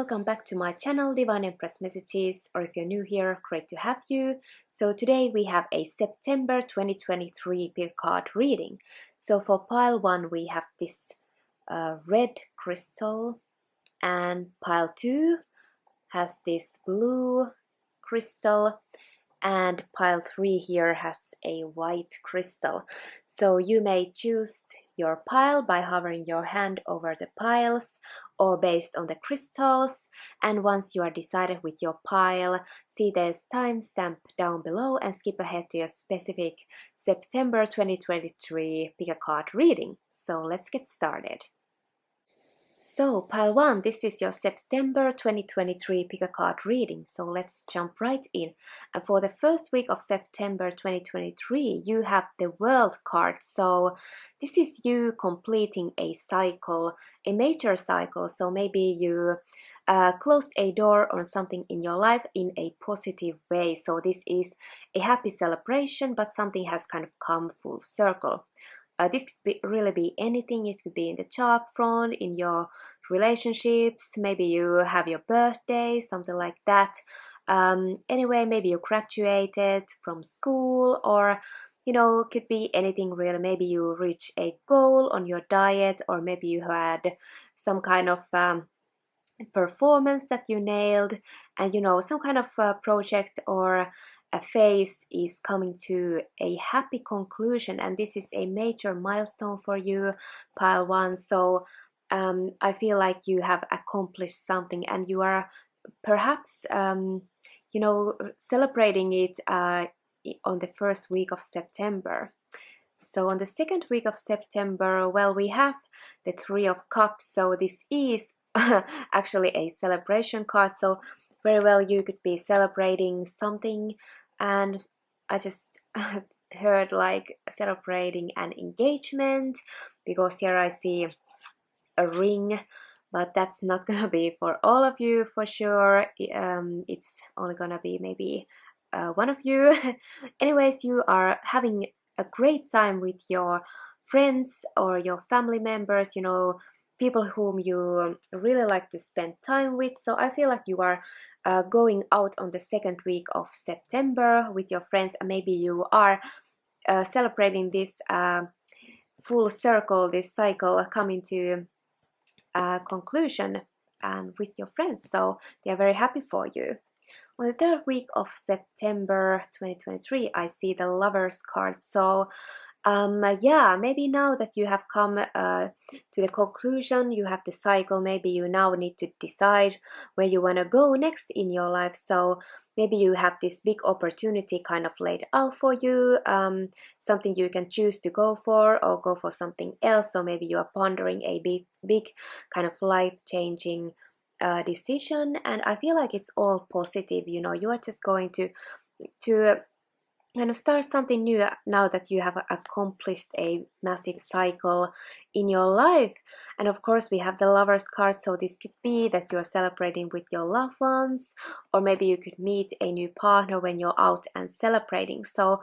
welcome back to my channel Divine Empress Messages, or if you're new here, great to have you. So today we have a September 2023 pick card reading. So for pile 1 we have this red crystal, and pile 2 has this blue crystal, and pile 3 here has a white crystal. So you may choose your pile by hovering your hand over the piles or based on the crystals, and once you are decided with your pile, see this timestamp down below and skip ahead to your specific September 2023 pick a card reading. So let's get started. So, pile 1, this is your September 2023 pick a card reading. So let's jump right in. And for the first week of September 2023, you have the World card. So this is you completing a cycle, a major cycle. So maybe you closed a door on something in your life in a positive way. So this is a happy celebration, but something has kind of come full circle. This could really be anything. It could be in the job front, in your relationships, maybe you have your birthday, something like that. Anyway, maybe you graduated from school, or could be anything really. Maybe you reach a goal on your diet, or maybe you had some kind of performance that you nailed, and some kind of project or a phase is coming to a happy conclusion, and this is a major milestone for you, pile 1. So I feel like you have accomplished something, and you are perhaps celebrating it on the first week of September. So on the second week of September, well, we have the Three of Cups. So this is actually a celebration card. So very well, you could be celebrating something, and I just heard like celebrating an engagement, because here I see a ring, but that's not gonna be for all of you for sure. It's only gonna be maybe one of you. Anyways, you are having a great time with your friends or your family members, people whom you really like to spend time with. So I feel like you are going out on the second week of September with your friends, and maybe you are celebrating this full circle, this cycle coming to conclusion, and with your friends. So they are very happy for you. On the third week of September 2023, I see the Lovers card. So yeah, maybe now that you have come to the conclusion, you have the cycle, maybe you now need to decide where you want to go next in your life. So maybe you have this big opportunity kind of laid out for you, something you can choose to go for or go for something else. So maybe you are pondering a big kind of life-changing decision, and I feel like it's all positive. You are just going to kind of start something new now that you have accomplished a massive cycle in your life. And of course we have the Lovers card, so this could be that you're celebrating with your loved ones, or maybe you could meet a new partner when you're out and celebrating. So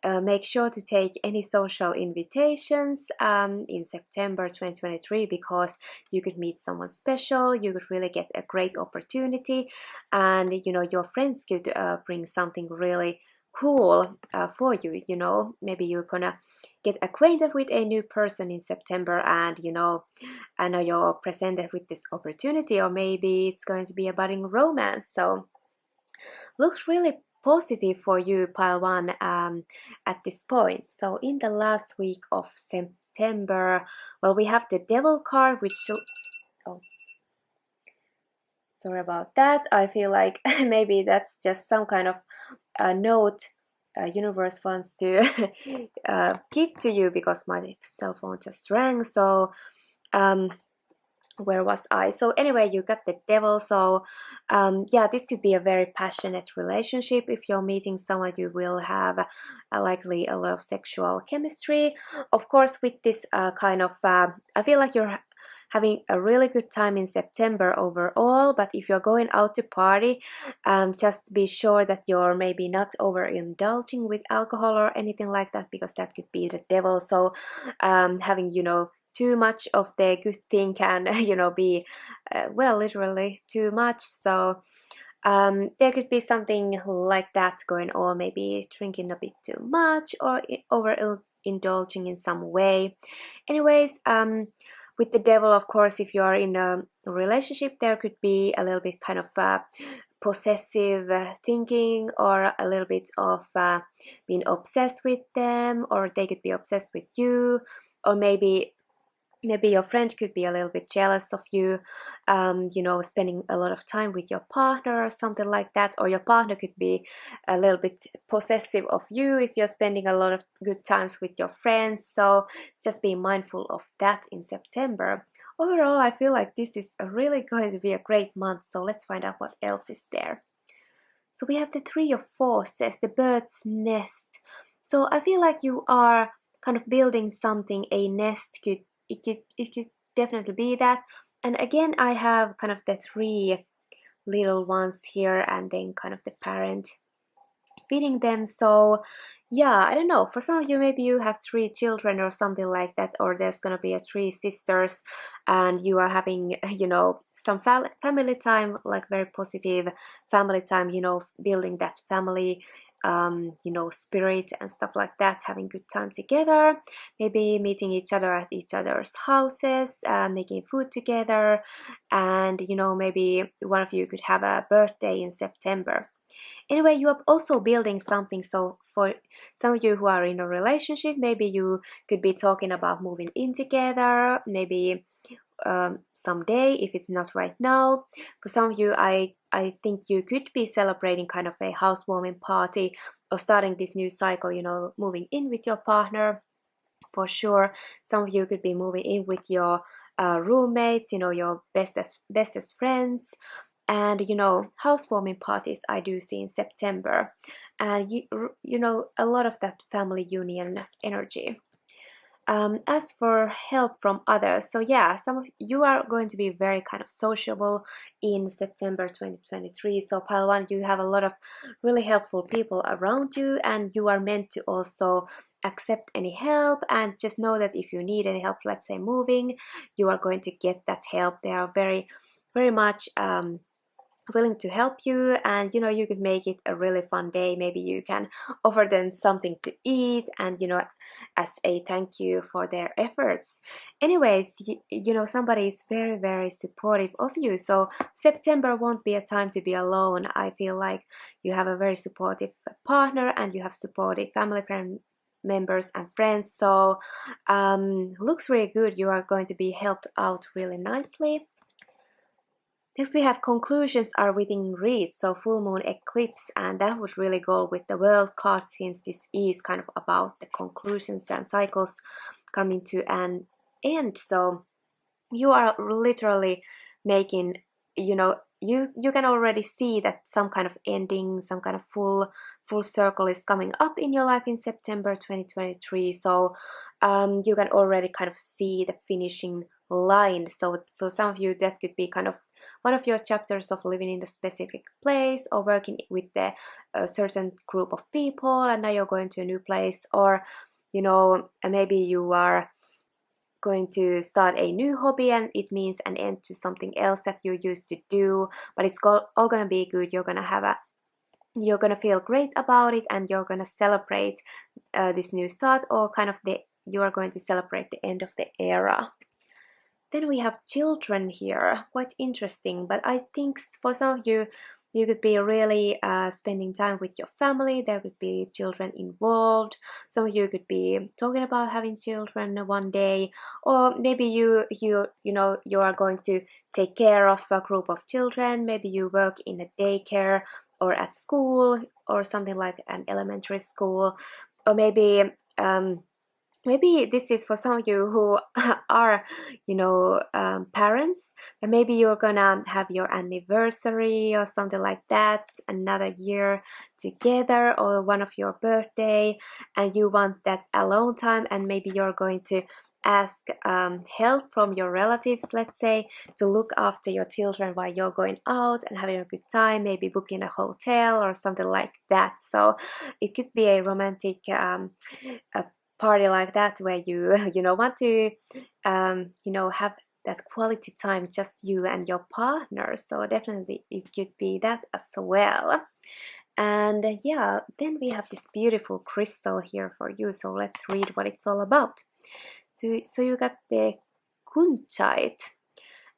make sure to take any social invitations in September 2023, because you could meet someone special, you could really get a great opportunity, and your friends could bring something really cool for you. Maybe you're gonna get acquainted with a new person in September, and and you're presented with this opportunity, or maybe it's going to be a budding romance. So looks really positive for you, pile 1, at this point. So in the last week of September, well, we have the Devil card, which oh, sorry about that. I feel like maybe that's just some kind of note universe wants to give to you, because my cell phone just rang. So where was I? So anyway, you got the Devil. So yeah, this could be a very passionate relationship. If you're meeting someone, you will have likely a lot of sexual chemistry. Of course, with this kind of I feel like you're having a really good time in September overall, but if you're going out to party, just be sure that you're maybe not overindulging with alcohol or anything like that, because that could be the Devil. So having too much of the good thing can be well, literally too much. So there could be something like that going on, maybe drinking a bit too much or overindulging in some way. Anyways, with the devil, of course, if you are in a relationship, there could be a little bit kind of possessive thinking, or a little bit of being obsessed with them, or they could be obsessed with you, or maybe your friend could be a little bit jealous of you, spending a lot of time with your partner or something like that, or your partner could be a little bit possessive of you if you're spending a lot of good times with your friends. So just be mindful of that in September. Overall, I feel like this is really going to be a great month, so let's find out what else is there. So we have the Three of Forces, the bird's nest. So I feel like you are kind of building something, a nest. It could definitely be that. And again, I have kind of the three little ones here, and then kind of the parent feeding them. So yeah, I don't know, for some of you, maybe you have three children or something like that, or there's gonna be a three sisters, and you are having some family time, like very positive family time, building that family spirit and stuff like that, having good time together, maybe meeting each other at each other's houses, making food together, and maybe one of you could have a birthday in September. Anyway, you are also building something. So for some of you who are in a relationship, maybe you could be talking about moving in together, maybe someday, if it's not right now. For some of you, I think you could be celebrating kind of a housewarming party, or starting this new cycle, moving in with your partner. For sure, some of you could be moving in with your roommates, your bestest friends. And housewarming parties I do see in September, and a lot of that family union energy. As for help from others, so yeah, some of you are going to be very kind of sociable in September 2023. So pile one, you have a lot of really helpful people around you, and you are meant to also accept any help, and just know that if you need any help, let's say moving, you are going to get that help. They are very, very much willing to help you, and you could make it a really fun day. Maybe you can offer them something to eat, and as a thank you for their efforts. Anyways, somebody is very, very supportive of you, so September won't be a time to be alone. I feel like you have a very supportive partner, and you have supportive family members and friends. So looks really good. You are going to be helped out really nicely. Next, we have conclusions are within reach, so full moon eclipse, and that would really go with the world card, since this is kind of about the conclusions and cycles coming to an end. So you are literally making, you can already see that some kind of ending, some kind of full circle is coming up in your life in September 2023. So you can already kind of see the finishing line. So for some of you, that could be kind of one of your chapters of living in a specific place, or working with a certain group of people, and now you're going to a new place, or maybe you are going to start a new hobby, and it means an end to something else that you used to do, but it's all gonna be good. You're gonna feel great about it, and you're gonna celebrate this new start, or kind of you are going to celebrate the end of the era. Then we have children here, quite interesting, but I think for some of you, you could be really spending time with your family. There could be children involved. Some of you could be talking about having children one day, or maybe you are going to take care of a group of children. Maybe you work in a daycare, or at school, or something like an elementary school, or maybe this is for some of you who are parents, and maybe you're gonna have your anniversary or something like that, another year together, or one of your birthday, and you want that alone time, and maybe you're going to ask help from your relatives, let's say, to look after your children while you're going out and having a good time, maybe booking a hotel or something like that. So it could be a romantic a party like that where you want to have that quality time, just you and your partner. So definitely it could be that as well. And yeah, then we have this beautiful crystal here for you, so let's read what it's all about. So you got the kunchite.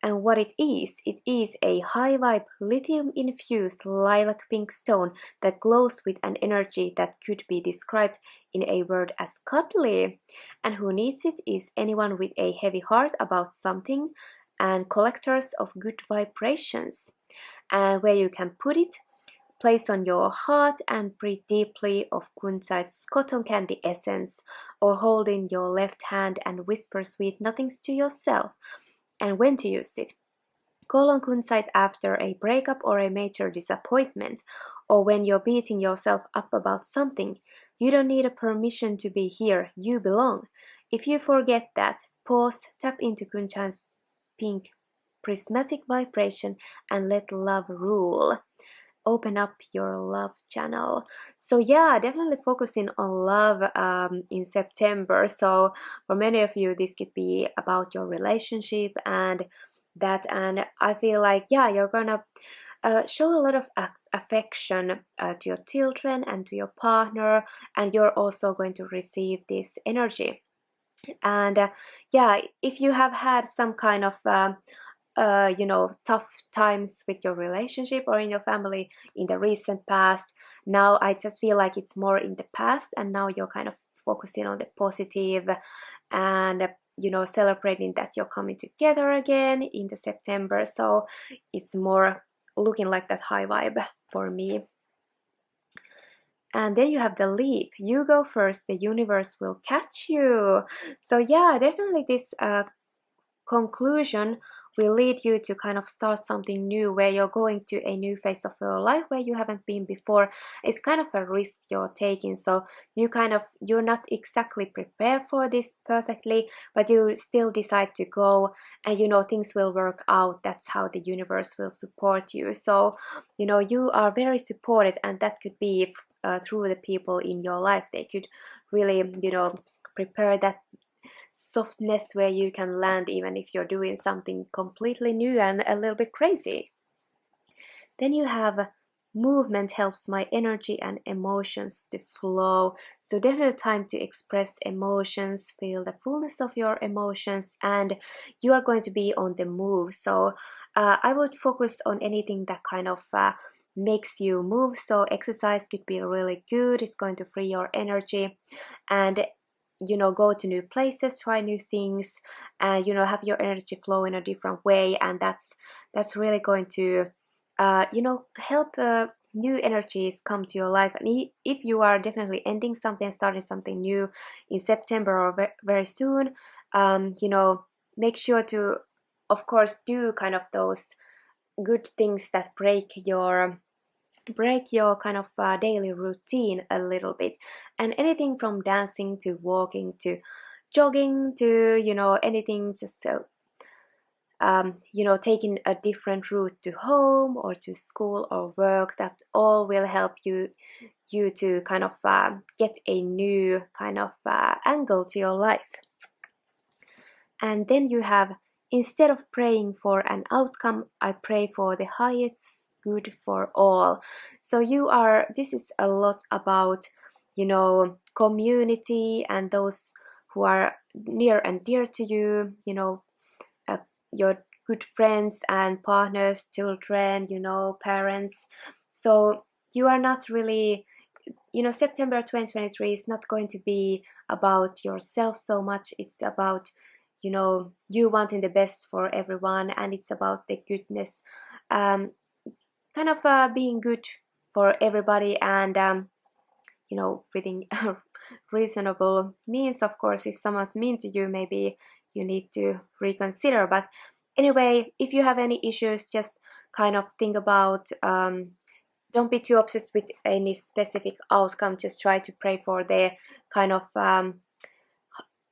And what it is a high vibe lithium infused lilac pink stone that glows with an energy that could be described in a word as cuddly. And who needs it is anyone with a heavy heart about something and collectors of good vibrations. And where you can put it, place on your heart and breathe deeply of kunchite's cotton candy essence, or hold in your left hand and whisper sweet nothings to yourself. And when to use it. Call on kunchite after a breakup or a major disappointment, or when you're beating yourself up about something. You don't need a permission to be here, you belong. If you forget that, pause, tap into kunchite's pink prismatic vibration and let love rule. Open up your love channel. So yeah, definitely focusing on love in September. So for many of you, this could be about your relationship and that. And I feel like, yeah, you're gonna show a lot of affection to your children and to your partner, and you're also going to receive this energy. And yeah, if you have had some kind of tough times with your relationship or in your family in the recent past, now I just feel like it's more in the past, and now you're kind of focusing on the positive and celebrating that you're coming together again in the September. So it's more looking like that high vibe for me. And then you have the leap. You go first, the universe will catch you. So yeah, definitely this conclusion will lead you to kind of start something new where you're going to a new phase of your life where you haven't been before. It's kind of a risk you're taking, so you're not exactly prepared for this perfectly, but you still decide to go, and things will work out. That's how the universe will support you. So you are very supported, and that could be through the people in your life. They could really prepare that softness where you can land even if you're doing something completely new and a little bit crazy. Then you have movement helps my energy and emotions to flow. So definitely time to express emotions, feel the fullness of your emotions, and you are going to be on the move. So I would focus on anything that kind of makes you move. So exercise could be really good. It's going to free your energy, and go to new places, try new things, and have your energy flow in a different way. And that's really going to help new energies come to your life. And if you are definitely ending something, starting something new in September or very soon, make sure to, of course, do kind of those good things that break your kind of daily routine a little bit. And anything from dancing to walking to jogging to anything, just taking a different route to home or to school or work, that all will help you to kind of get a new kind of angle to your life. And then you have, instead of praying for an outcome, I pray for the highest good for all. So this is a lot about community and those who are near and dear to you, your good friends and partners, children, parents. So you are not really, September 2023 is not going to be about yourself so much. It's about you wanting the best for everyone, and it's about the goodness, kind of being good for everybody, and within reasonable means. Of course, if someone's mean to you, maybe you need to reconsider. But anyway, if you have any issues, just kind of think about, don't be too obsessed with any specific outcome. Just try to pray for the kind of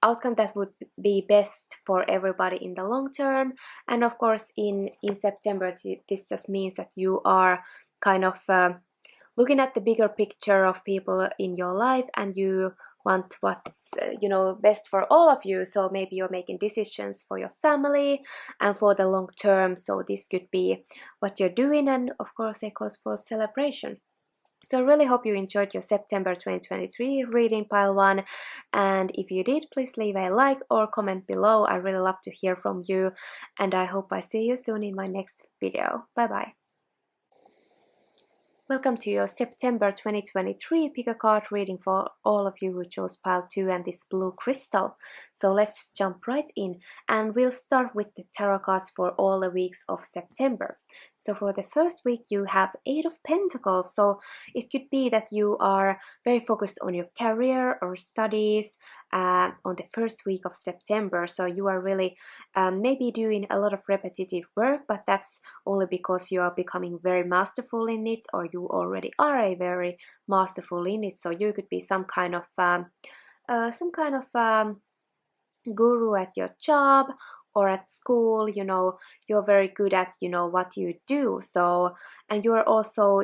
outcome that would be best for everybody in the long term. And of course, in September, this just means that you are kind of looking at the bigger picture of people in your life, and you want what's best for all of you. So maybe you're making decisions for your family and for the long term. So this could be what you're doing, and of course a cause for celebration. So I really hope you enjoyed your September 2023 reading pile 1, and if you did, please leave a like or comment below. I really love to hear from you, and I hope I see you soon in my next video. Bye bye. Welcome to your September 2023 pick a card reading for all of you who chose pile 2 and this blue crystal. So let's jump right in, and we'll start with the tarot cards for all the weeks of September. So for the first week you have 8 of Pentacles, so it could be that you are very focused on your career or studies on the first week of September. So you are really maybe doing a lot of repetitive work, but that's only because you are becoming very masterful in it, or you already are a very masterful in it. So you could be some kind of guru at your job or at school. You're very good at what you do. So, and you're also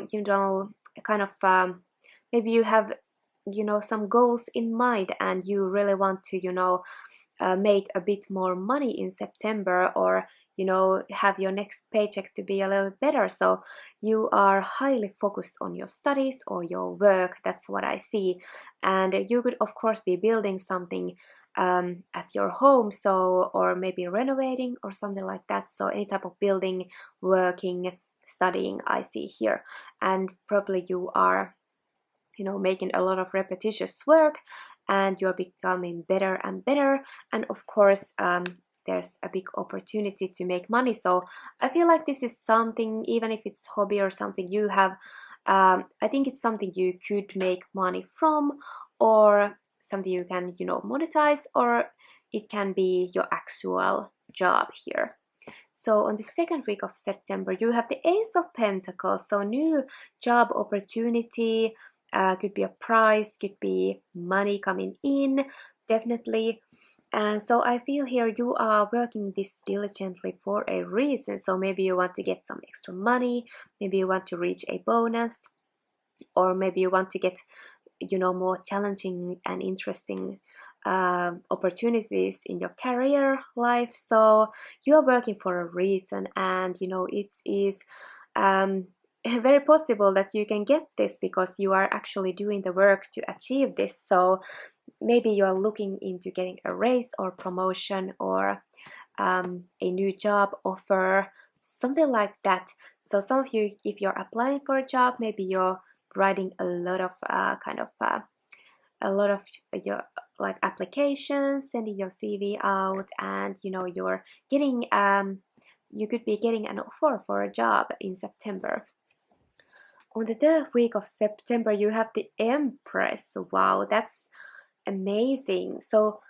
kind of maybe you have some goals in mind, and you really want to make a bit more money in September, or have your next paycheck to be a little better. So you are highly focused on your studies or your work. That's what I see. And you could of course be building something at your home, so, or maybe renovating or something like that. So any type of building, working, studying I see here. And probably you are making a lot of repetitious work, and you're becoming better and better. And of course there's a big opportunity to make money. So I feel like this is something, even if it's hobby or something you have, I think it's something you could make money from, or something you can monetize, or it can be your actual job here. So on the second week of September you have the Ace of Pentacles, so new job opportunity, could be a prize, could be money coming in, definitely. And so I feel here you are working this diligently for a reason. So maybe you want to get some extra money, maybe you want to reach a bonus, or maybe you want to get more challenging and interesting opportunities in your career life. So you are working for a reason, and it is very possible that you can get this because you are actually doing the work to achieve this. So maybe you are looking into getting a raise or promotion, or a new job offer, something like that. So some of you, if you're applying for a job, maybe you're writing a lot of your like applications, sending your CV out, and you're getting you could be getting an offer for a job in September. On the third week of September you have the Empress. Wow, that's amazing. So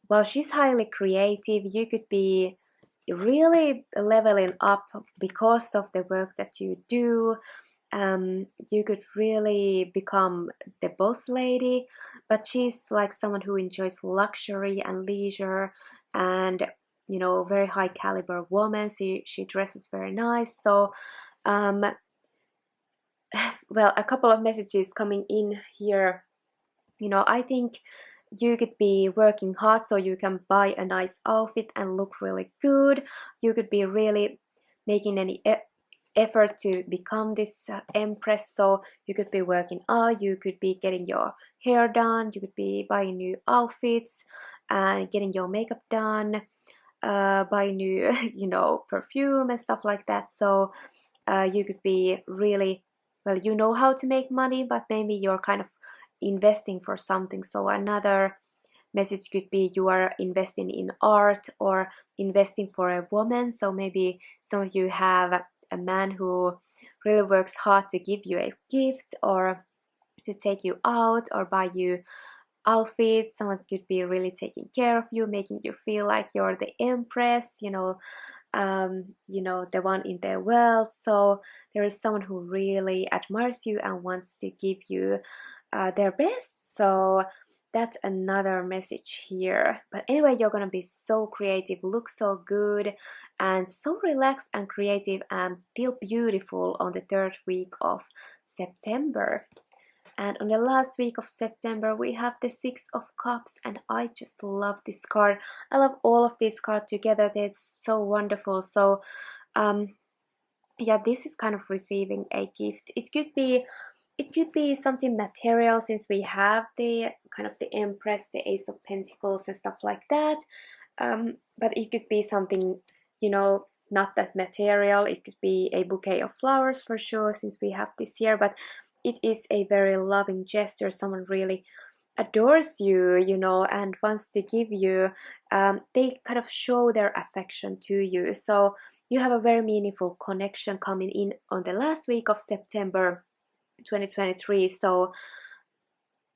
while she's highly creative, you could be really leveling up because of the work that you do. You could really become the boss lady, but she's like someone who enjoys luxury and leisure, and very high caliber woman. She dresses very nice. So well, a couple of messages coming in here. I think you could be working hard so you can buy a nice outfit and look really good. You could be really making any effort to become this Empress. So you could be working out, you could be getting your hair done, you could be buying new outfits and getting your makeup done, buying new perfume and stuff like that. So you could be really, well, you know how to make money, but maybe you're kind of investing for something. So another message could be you are investing in art or investing for a woman. So maybe some of you have a man who really works hard to give you a gift, or to take you out, or buy you outfits. Someone could be really taking care of you, making you feel like you're the Empress, the one in their world. So there is someone who really admires you and wants to give you their best. So that's another message here. But anyway, you're gonna be so creative, look so good, and so relaxed and creative, and feel beautiful on the third week of September. And on the last week of September, we have the Six of Cups, and I just love this card. I love all of these cards together. They're so wonderful. So, yeah, this is kind of receiving a gift. It could be something material, since we have the kind of the Empress, the Ace of Pentacles, and stuff like that. But it could be something, not that material. It could be a bouquet of flowers for sure, since we have this here. But it is a very loving gesture. Someone really adores you, and wants to give you. They kind of show their affection to you. So you have a very meaningful connection coming in on the last week of September 2023. So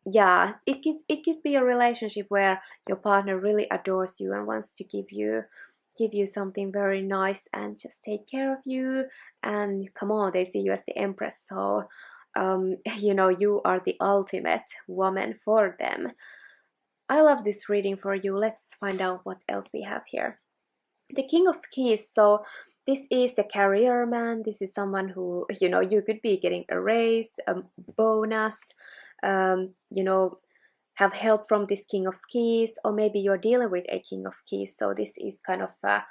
yeah, it could be a relationship where your partner really adores you and wants to give you something very nice and just take care of you. And come on, they see you as the Empress, so you are the ultimate woman for them. I love this reading for you. Let's find out what else we have here. The King of Keys. So this is the career man. This is someone who, you could be getting a raise, a bonus, um, you know, have help from this King of Keys, or maybe you're dealing with a King of Keys. So this is kind of a,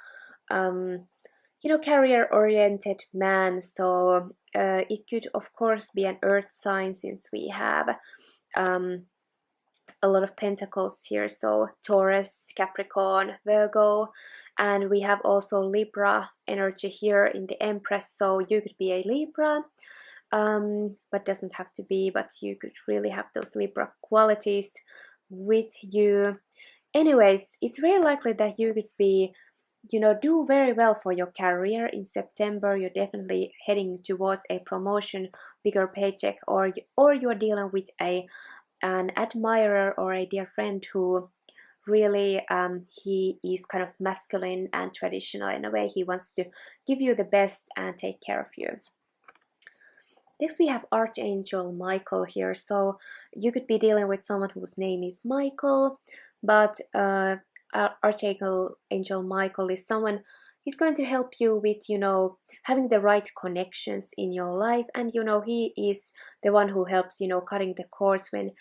career-oriented man. So it could, of course, be an earth sign, since we have a lot of pentacles here. So Taurus, Capricorn, Virgo, and we have also Libra energy here in the Empress. So you could be a Libra, but doesn't have to be, but you could really have those Libra qualities with you. Anyways, it's very likely that you could be, do very well for your career in September. You're definitely heading towards a promotion, bigger paycheck, or you're dealing with an admirer or a dear friend who really he is kind of masculine and traditional in a way. He wants to give you the best and take care of you. Next we have Archangel Michael here. So you could be dealing with someone whose name is Michael, but Archangel Michael is someone. He's going to help you with, having the right connections in your life, and he is the one who helps, cutting the cords when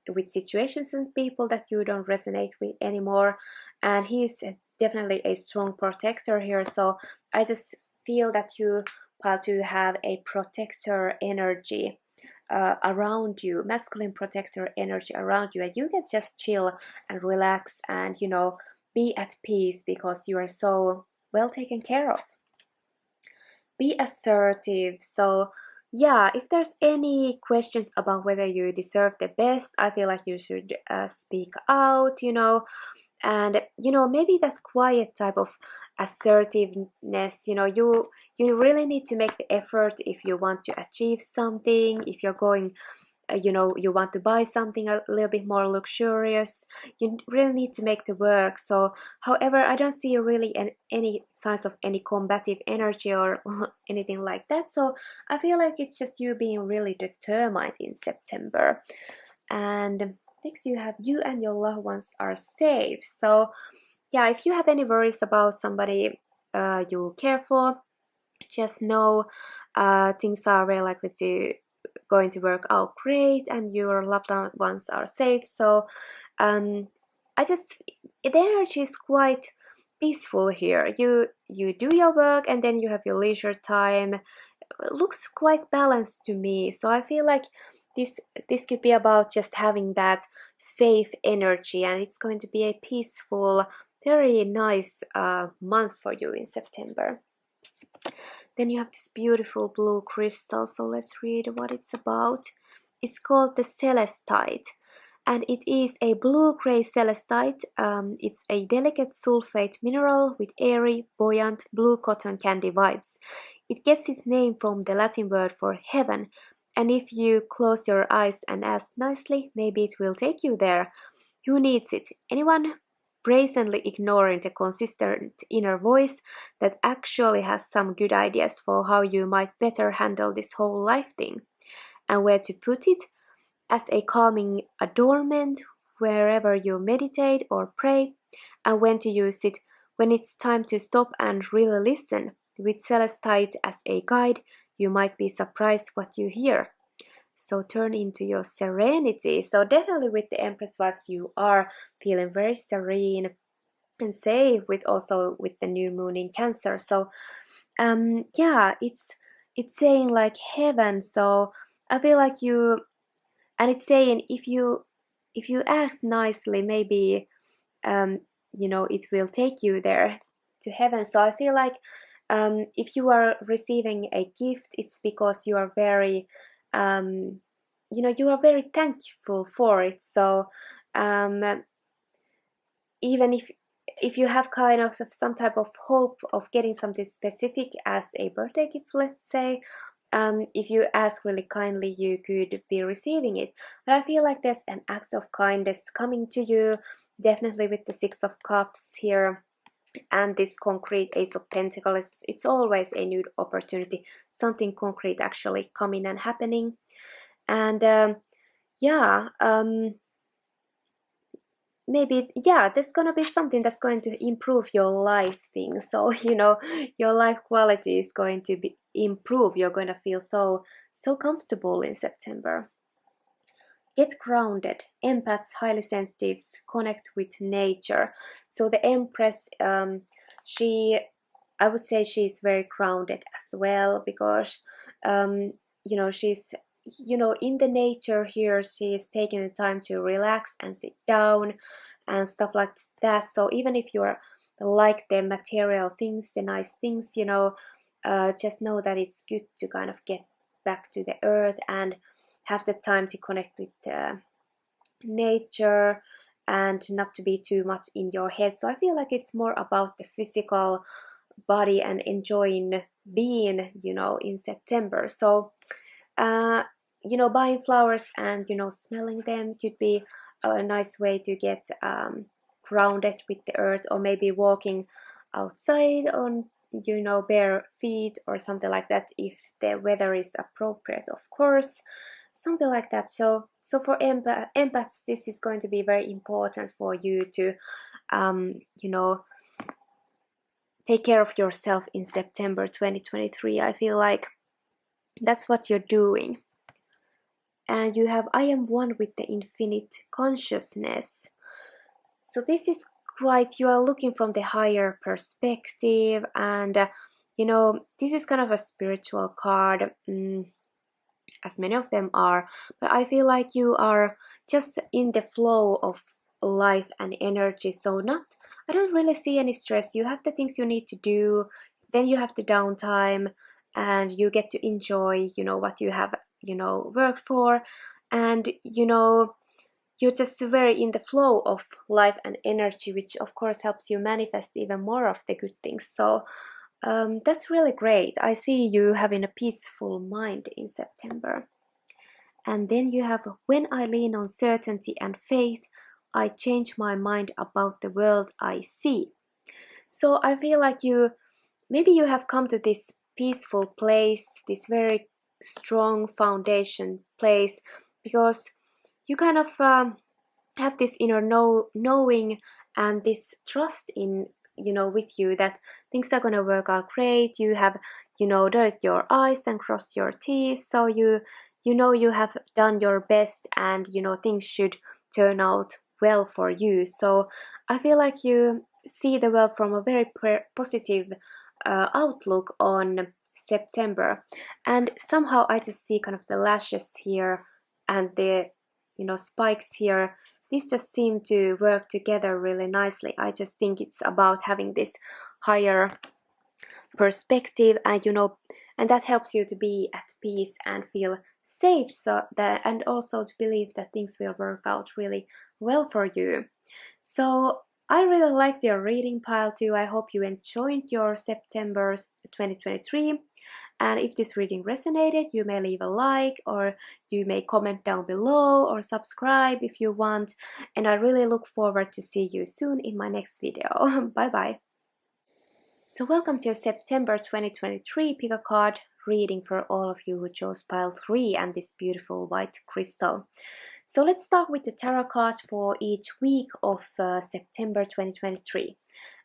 with situations and people that you don't resonate with anymore. And he's definitely a strong protector here. So I just feel that you to have a protector energy around you, masculine protector energy around you, and you can just chill and relax and be at peace because you are so well taken care of. Be assertive. So yeah, if there's any questions about whether you deserve the best, I feel like you should speak out, and maybe that quiet type of assertiveness, you really need to make the effort if you want to achieve something. If you're going you want to buy something a little bit more luxurious, you really need to make the work. So however, I don't see really any signs of any combative energy or anything like that. So I feel like it's just you being really determined in September. And next you have you and your loved ones are safe. So yeah, if you have any worries about somebody you care for, just know things are very likely to going to work out great and your loved ones are safe. So I just, the energy is quite peaceful here. You do your work and then you have your leisure time. It looks quite balanced to me. So I feel like this could be about just having that safe energy, and it's going to be a peaceful, very nice month for you in September. Then you have this beautiful blue crystal. So let's read what it's about. It's called the Celestite, and it is a blue-gray celestite. It's a delicate sulfate mineral with airy, buoyant blue cotton candy vibes. It gets its name from the Latin word for heaven, and if you close your eyes and ask nicely, maybe it will take you there. Who needs it? Anyone? Brazenly ignoring the consistent inner voice that actually has some good ideas for how you might better handle this whole life thing. And where to put it? As a calming adornment wherever you meditate or pray, and when to use it when it's time to stop and really listen. With Celestite as a guide, you might be surprised what you hear. So turn into your serenity. So definitely with the Empress vibes, you are feeling very serene and safe, with also with the new moon in Cancer. So yeah, it's saying like heaven. So I feel like you, and it's saying if you ask nicely, maybe um, it will take you there to heaven. So I feel like if you are receiving a gift, it's because you are very you are very thankful for it. So um, even if you have kind of some type of hope of getting something specific as a birthday gift, let's say, if you ask really kindly, you could be receiving it. But I feel like there's an act of kindness coming to you, definitely with the Six of Cups here and this concrete Ace of Pentacles. It's always a new opportunity, something concrete actually coming and happening. And yeah, maybe, yeah, there's gonna be something that's going to improve your life thing. So your life quality is going to be improve. You're going to feel so comfortable in September. Get grounded. Empaths, highly sensitives, connect with nature. So the Empress, she, I would say she's very grounded as well, because she's in the nature here. She's taking the time to relax and sit down and stuff like that. So even if you're like the material things, the nice things, just know that it's good to kind of get back to the earth and have the time to connect with nature and not to be too much in your head. So I feel like it's more about the physical body and enjoying being, in September. So, buying flowers and, smelling them could be a nice way to get grounded with the earth, or maybe walking outside on, bare feet or something like that, if the weather is appropriate, of course. Something like that. So for empaths, this is going to be very important for you to, take care of yourself in September 2023. I feel like that's what you're doing. And you have I am one with the infinite consciousness. So this is quite, you are looking from the higher perspective, and this is kind of a spiritual card. As many of them are, but I feel like you are just in the flow of life and energy. So I don't really see any stress. You have the things you need to do, then you have the downtime, and you get to enjoy, what you have, worked for, and you're just very in the flow of life and energy, which of course helps you manifest even more of the good things. So that's really great. I see you having a peaceful mind in September. And then you have, when I lean on certainty and faith, I change my mind about the world I see. So I feel like maybe you have come to this peaceful place, this very strong foundation place, because you kind of have this inner knowing and this trust in, with you, that things are going to work out great. You have, dotted your I's and crossed your T's. So you have done your best, and things should turn out well for you. So I feel like you see the world from a very positive outlook on September. And somehow I just see kind of the lashes here and the spikes here. These just seem to work together really nicely. I just think it's about having this higher perspective, and and that helps you to be at peace and feel safe, so that, and also to believe that things will work out really well for you. So I really liked your reading pile too. I hope you enjoyed your September 2023. And if this reading resonated, you may leave a like, or you may comment down below, or subscribe if you want. And I really look forward to see you soon in my next video. Bye bye. So welcome to your September 2023 pick a card reading for all of you who chose pile 3 and this beautiful white crystal. So let's start with the tarot cards for each week of September 2023.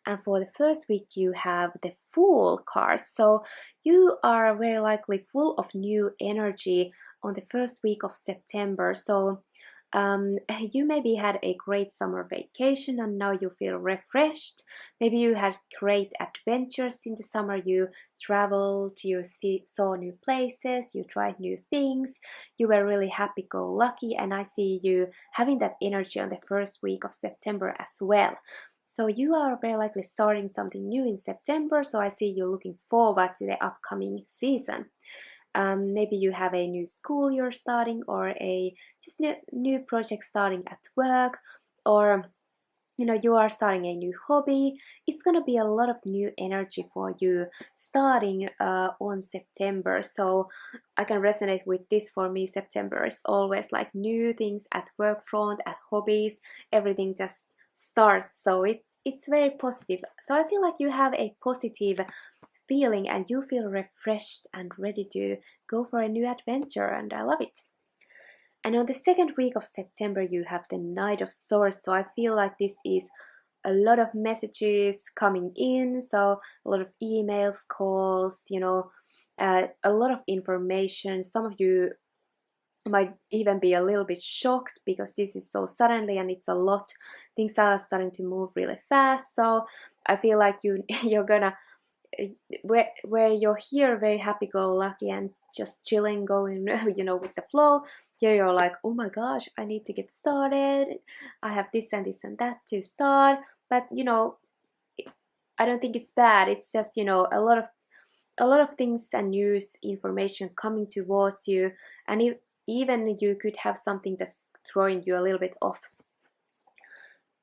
And for the first week, you have the Fool card. So you are very likely full of new energy on the first week of September. So you maybe had a great summer vacation and now you feel refreshed. Maybe you had great adventures in the summer. You traveled, saw new places, you tried new things. You were really happy-go-lucky, and I see you having that energy on the first week of September as well. So you are very likely starting something new in September. So I see you looking forward to the upcoming season. Maybe you have a new school you're starting, or a just new project starting at work, or you are starting a new hobby. It's gonna be a lot of new energy for you starting on September. So I can resonate with this. For me, September is always like new things at work front, at hobbies, everything just starts. So it's very positive. So I feel like you have a positive feeling and you feel refreshed and ready to go for a new adventure, and I love it. And on the second week of September, you have the Knight of Swords. So I feel like this is a lot of messages coming in. So a lot of emails, calls, a lot of information. Some of you might even be a little bit shocked because this is so suddenly and it's a lot. Things are starting to move really fast. So I feel like you're gonna where you're here very happy-go-lucky and just chilling, going with the flow. Here you're like, oh my gosh, I need to get started. I have this and this and that to start. But I don't think it's bad. It's just a lot of things and news, information coming towards you, and even you could have something that's throwing you a little bit off.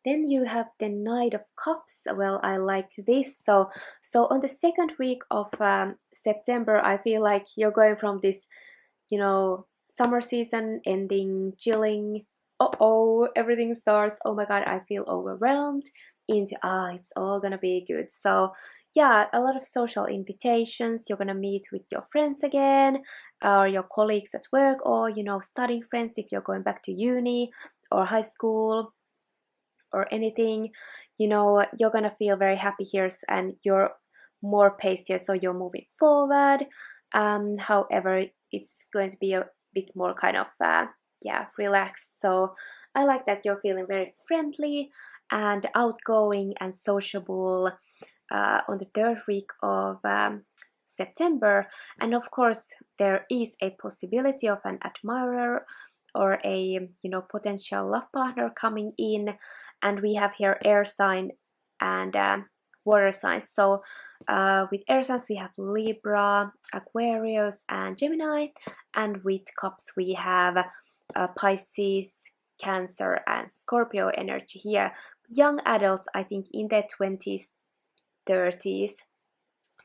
Then you have the Knight of Cups. Well, I like this. So on the second week of September, I feel like you're going from this, summer season ending, chilling. Oh, everything starts. Oh my God, I feel overwhelmed. Into it's all gonna be good. So yeah, a lot of social invitations. You're gonna meet with your friends again, or your colleagues at work, or studying friends if you're going back to uni or high school or anything. You're gonna feel very happy here, and you're more paced here, so you're moving forward. However, it's going to be a bit more kind of relaxed. So I like that you're feeling very friendly and outgoing and sociable on the third week of September. And of course, there is a possibility of an admirer or a potential love partner coming in. And we have here air sign and water signs. So with air signs we have Libra, Aquarius, and Gemini, and with cups we have Pisces, Cancer, and Scorpio energy here. Young adults, I think in their 20s, 30s,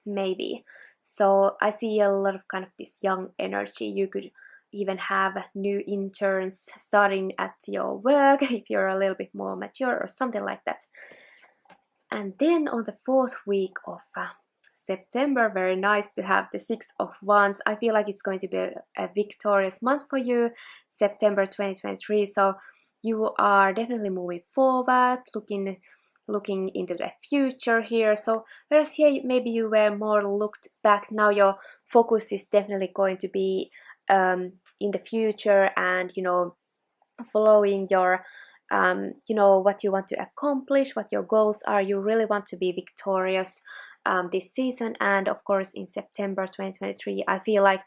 maybe. So I see a lot of kind of this young energy. You could even have new interns starting at your work if you're a little bit more mature or something like that. And then on the fourth week of September, very nice to have the Six of Wands. I feel like it's going to be a victorious month for you, September 2023. So you are definitely moving forward, looking into the future here. So whereas here maybe you were more looked back, now your focus is definitely going to be in the future, and following your what you want to accomplish, what your goals are. You really want to be victorious this season. And of course in September 2023, I feel like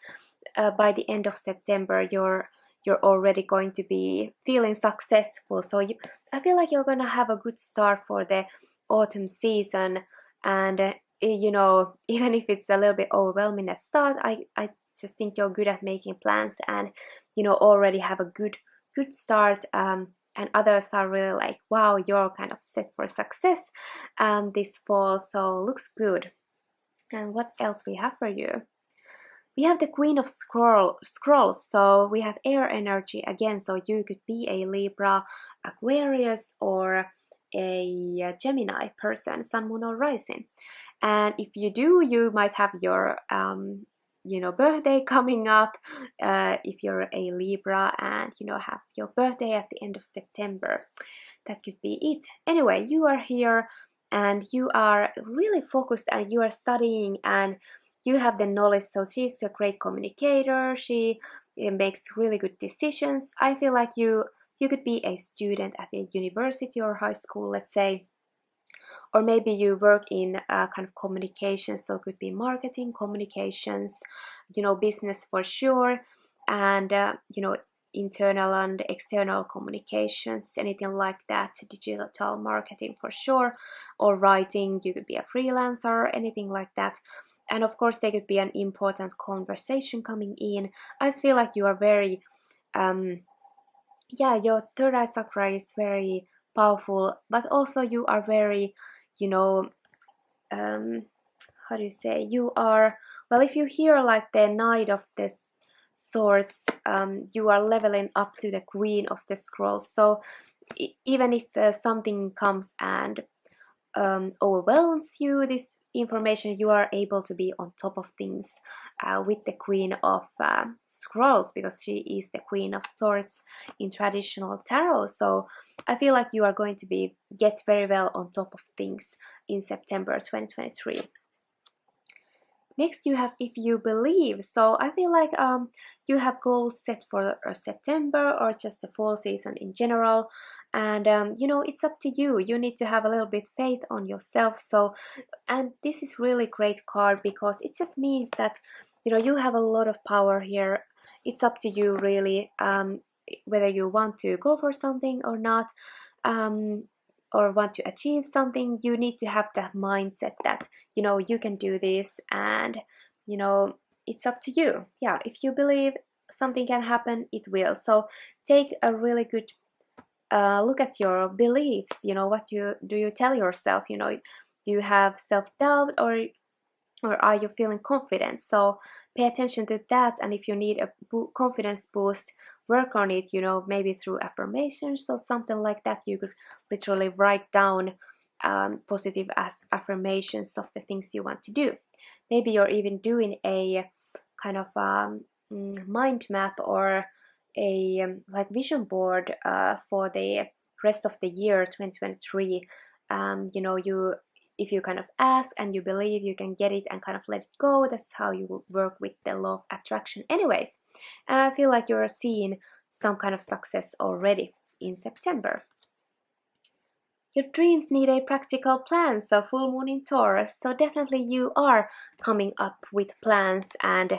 by the end of September you're already going to be feeling successful. So I feel like you're gonna have a good start for the autumn season. And even if it's a little bit overwhelming at start, I just think you're good at making plans and already have a good start. And others are really like, wow, you're kind of set for success this fall, so looks good. And what else we have for you? We have the Queen of Scrolls, so we have air energy again, so you could be a Libra, Aquarius, or a Gemini person, Sun, Moon, or Rising. And if you do, you might have your birthday coming up if you're a Libra and have your birthday at the end of September. That could be it. Anyway, you are here and you are really focused and you are studying and you have the knowledge. So she's a great communicator. She makes really good decisions. I feel like you could be a student at a university or high school, let's say, or maybe you work in kind of communications, so it could be marketing, communications, business for sure, and internal and external communications, anything like that, digital marketing for sure, or writing. You could be a freelancer, anything like that. And of course there could be an important conversation coming in. I just feel like you are very your third eye chakra is very powerful, but also you are very, you know, how do you say? You are, well, if you hear like the Knight of this Swords, you are leveling up to the Queen of the Scrolls. So even if something comes and overwhelms you, this information, you are able to be on top of things with the Queen of Scrolls, because she is the Queen of Swords in traditional tarot. So I feel like you are going to get very well on top of things in September 2023. Next you have if you believe. So I feel like you have goals set for September or just the fall season in general, and it's up to you. You need to have a little bit faith on yourself. So, and this is really great card because it just means that you have a lot of power here. It's up to you really, whether you want to go for something or not, or want to achieve something. You need to have that mindset that you can do this, and it's up to you. Yeah, if you believe something can happen, it will. So take a really good look at your beliefs. What do you tell yourself? Do you have self-doubt, or are you feeling confident? So pay attention to that, and if you need a confidence boost, work on it, maybe through affirmations or something like that. You could literally write down positive affirmations of the things you want to do. Maybe you're even doing a kind of mind map or a like vision board for the rest of the year 2023. If you kind of ask and you believe you can get it and kind of let it go, that's how you will work with the law of attraction anyways. And I feel like you're seeing some kind of success already in September. Your dreams need a practical plan, so full moon in Taurus. So definitely you are coming up with plans and,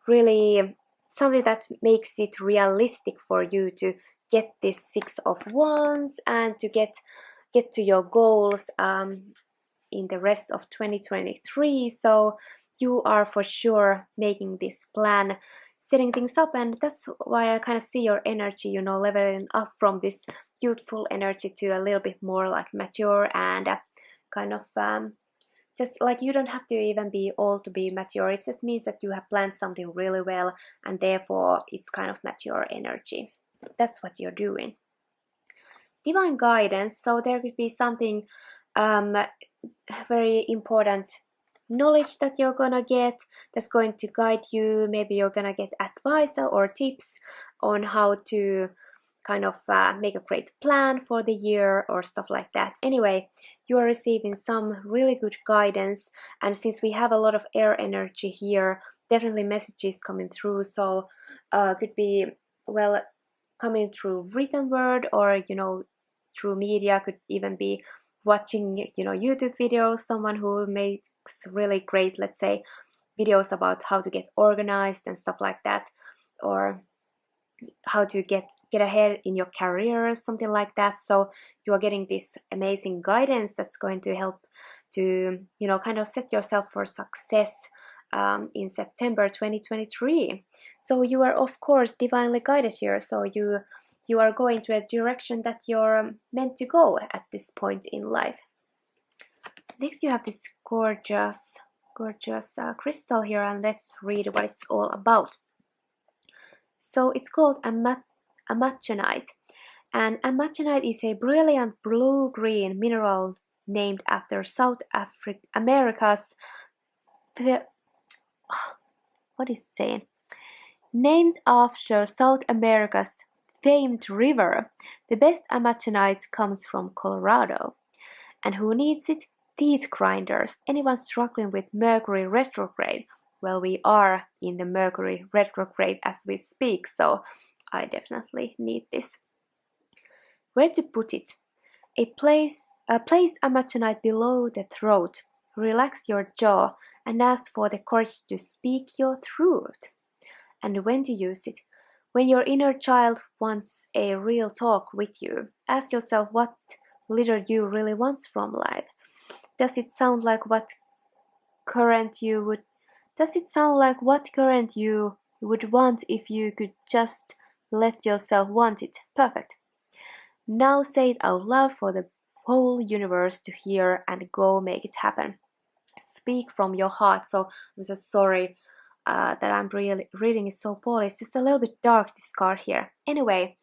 really something that makes it realistic for you to get this Six of Wands and to get to your goals in the rest of 2023. So you are for sure making this plan, setting things up, and that's why I kind of see your energy, leveling up from this youthful energy to a little bit more like mature and kind of just like you don't have to even be old to be mature. It just means that you have planned something really well, and therefore it's kind of mature energy. That's what you're doing. Divine guidance. So there could be something very important knowledge that you're gonna get that's going to guide you. Maybe you're gonna get advice or tips on how to kind of make a great plan for the year or stuff like that. Anyway, you are receiving some really good guidance, and since we have a lot of air energy here, definitely messages coming through. So could be coming through written word, or through media. Could even be watching YouTube videos, someone who makes really great, let's say, videos about how to get organized and stuff like that, or how to get ahead in your career, something like that. So you are getting this amazing guidance that's going to help to kind of set yourself for success in September 2023. So you are of course divinely guided here. So you are going to a direction that you're meant to go at this point in life. Next you have this gorgeous crystal here, and let's read what it's all about. So it's called amatronite, and amatronite is a brilliant blue-green mineral named after South America's what is it saying? Named after South America's famed river. The best amatronite comes from Colorado. And who needs it? Teeth grinders. Anyone struggling with Mercury retrograde? Well, we are in the Mercury retrograde as we speak, so I definitely need this. Where to put it? Place amatonite below the throat. Relax your jaw and ask for the courage to speak your truth. And when to use it? When your inner child wants a real talk with you, ask yourself what little you really wants from life. Does it sound like what current you would Does it sound like what current you would want if you could just let yourself want it? Perfect. Now say it out loud for the whole universe to hear and go make it happen. Speak from your heart. So I'm so sorry that I'm really reading it so poorly. It's just a little bit dark, this card here. Anyway,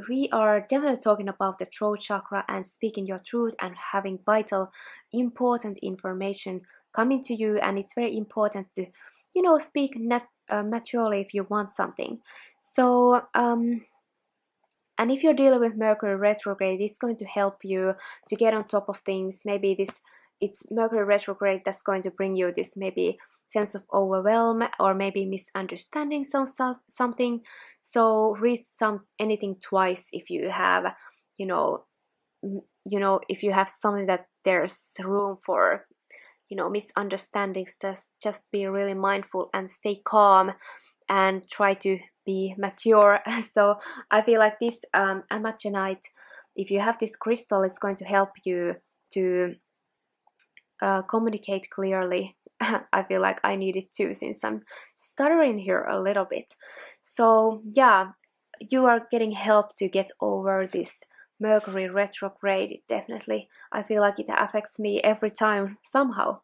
we are definitely talking about the throat chakra and speaking your truth and having vital, important information coming to you. And it's very important to, speak naturally if you want something. So, and if you're dealing with Mercury retrograde, it's going to help you to get on top of things. Maybe it's Mercury retrograde that's going to bring you this maybe sense of overwhelm or maybe misunderstanding something. So read anything twice if you have, if you have something that there's room for, misunderstandings. Just be really mindful and stay calm and try to be mature. So I feel like this amatonite, if you have this crystal, it's going to help you to communicate clearly. I feel like I need it too since I'm stuttering here a little bit. So yeah, you are getting help to get over this Mercury retrograde. It definitely, I feel like it affects me every time somehow.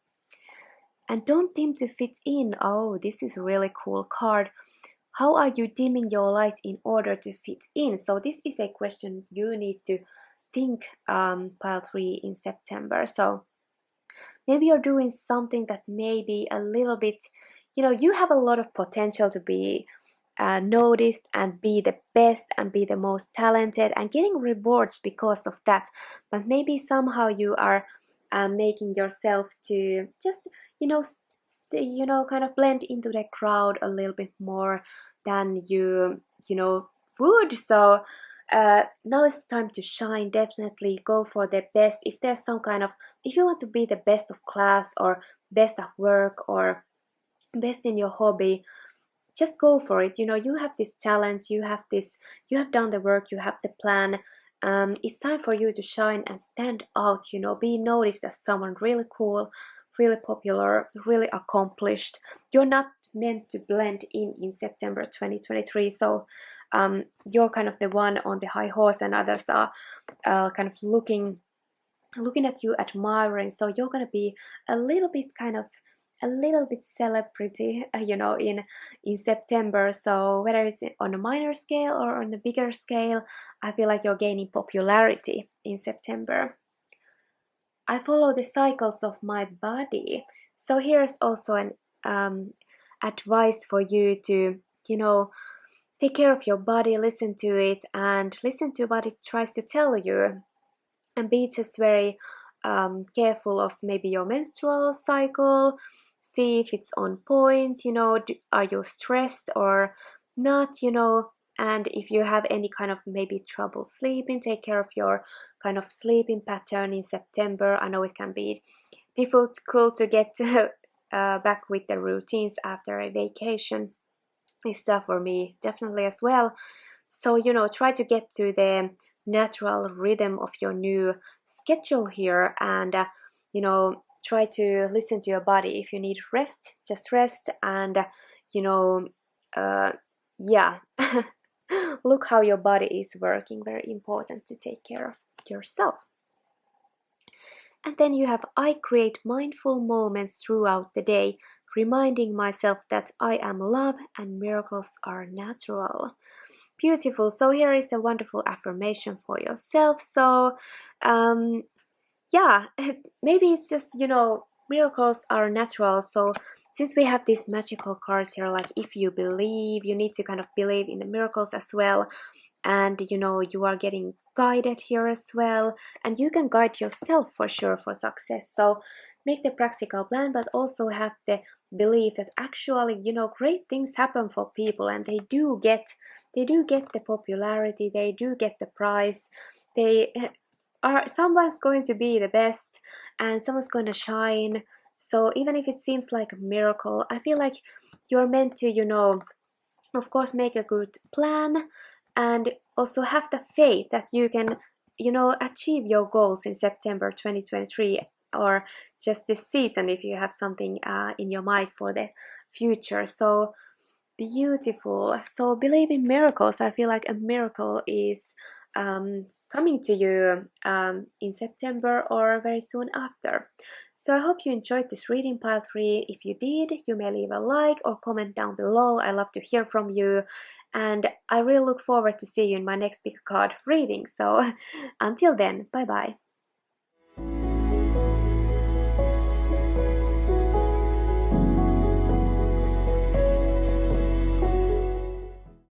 And don't dim to fit in. Oh, this is a really cool card. How are you dimming your light in order to fit in? So this is a question you need to think, pile 3 in September. So maybe you're doing something that may be a little bit, you have a lot of potential to be noticed and be the best and be the most talented and getting rewards because of that. But maybe somehow you are making yourself to just, kind of blend into the crowd a little bit more than you would. So now it's time to shine. Definitely go for the best. If you want to be the best of class or best at work or best in your hobby, just go for it. You have this talent, you have done the work, you have the plan. It's time for you to shine and stand out, be noticed as someone really cool, really popular, really accomplished. You're not meant to blend in September 2023. So you're kind of the one on the high horse and others are kind of looking at you, admiring. So you're going to be a little bit celebrity, in September. So whether it's on a minor scale or on a bigger scale, I feel like you're gaining popularity in September. I follow the cycles of my body. So here's also an advice for you to, take care of your body, listen to it, and listen to what it tries to tell you, and be just very careful of maybe your menstrual cycle. See if it's on point. Are you stressed or not? And if you have any kind of maybe trouble sleeping, take care of your kind of sleeping pattern in September. I know it can be difficult to get back with the routines after a vacation. It's tough for me definitely as well. So try to get to the natural rhythm of your new schedule here, and try to listen to your body. If you need rest, just rest, and yeah. Look how your body is working. Very important to take care of yourself. And then you have, I create mindful moments throughout the day, reminding myself that I am love and miracles are natural. Beautiful. So here is a wonderful affirmation for yourself. So yeah, maybe it's just, miracles are natural. So since we have these magical cards here, like if you believe, you need to kind of believe in the miracles as well. and you are getting guided here as well, and you can guide yourself for sure for success. So make the practical plan, but also have the belief that actually great things happen for people, and they do get the popularity, they do get the prize, they are someone's going to be the best, and someone's going to shine. So even if it seems like a miracle, I feel like you're meant to of course make a good plan, and also have the faith that you can achieve your goals in September 2023, or just this season if you have something in your mind for the future. So beautiful. So believe in miracles. I feel like a miracle is coming to you in September or very soon after. So I hope you enjoyed this reading, pile 3. If you did, you may leave a like or comment down below. I love to hear from you, and I really look forward to see you in my next big card reading. So until then, bye bye.